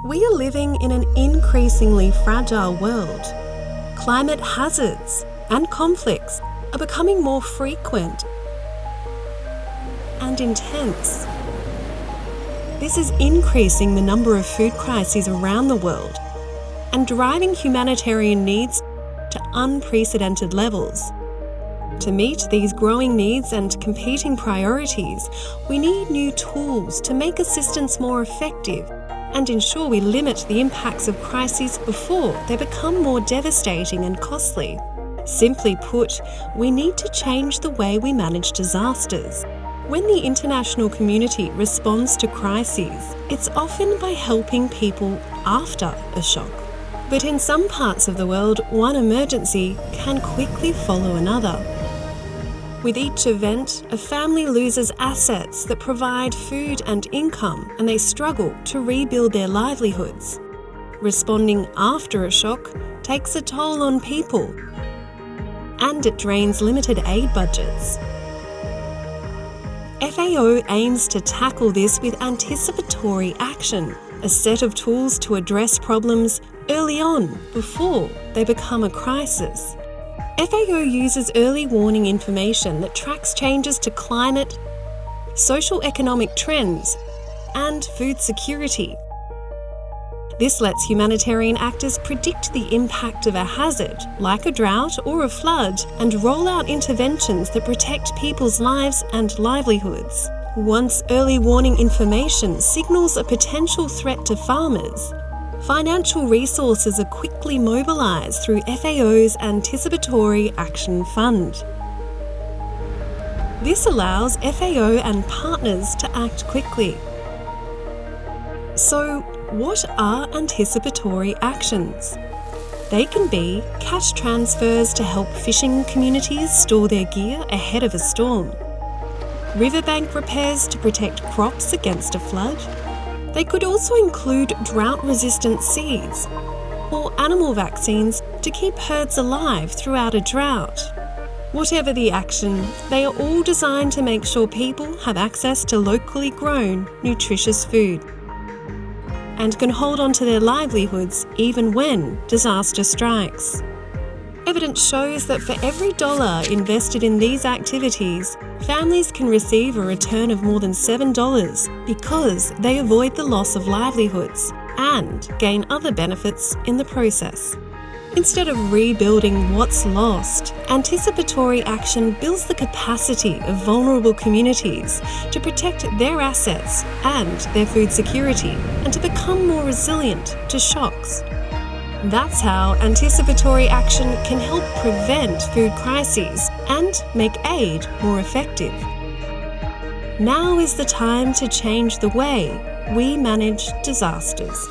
We are living in an increasingly fragile world. Climate hazards and conflicts are becoming more frequent and intense. This is increasing the number of food crises around the world and driving humanitarian needs to unprecedented levels. To meet these growing needs and competing priorities, we need new tools to make assistance more effective and ensure we limit the impacts of crises before they become more devastating and costly. Simply put, we need to change the way we manage disasters. When the international community responds to crises, it's often by helping people after a shock. But in some parts of the world, one emergency can quickly follow another. With each event, a family loses assets that provide food and income, and they struggle to rebuild their livelihoods. Responding after a shock takes a toll on people, and it drains limited aid budgets. FAO aims to tackle this with anticipatory action, a set of tools to address problems early on before they become a crisis. FAO uses early warning information that tracks changes to climate, socio-economic trends, and food security. This lets humanitarian actors predict the impact of a hazard, like a drought or a flood, and roll out interventions that protect people's lives and livelihoods. Once early warning information signals a potential threat to farmers, financial resources are quickly mobilised through FAO's Anticipatory Action Fund. This allows FAO and partners to act quickly. So, what are anticipatory actions? They can be cash transfers to help fishing communities store their gear ahead of a storm, riverbank repairs to protect crops against a flood. They could also include drought-resistant seeds or animal vaccines to keep herds alive throughout a drought. Whatever the action, they are all designed to make sure people have access to locally grown, nutritious food and can hold on to their livelihoods even when disaster strikes. Evidence shows that for every dollar invested in these activities, families can receive a return of more than $7 because they avoid the loss of livelihoods and gain other benefits in the process. Instead of rebuilding what's lost, anticipatory action builds the capacity of vulnerable communities to protect their assets and their food security and to become more resilient to shocks. That's how anticipatory action can help prevent food crises and make aid more effective. Now is the time to change the way we manage disasters.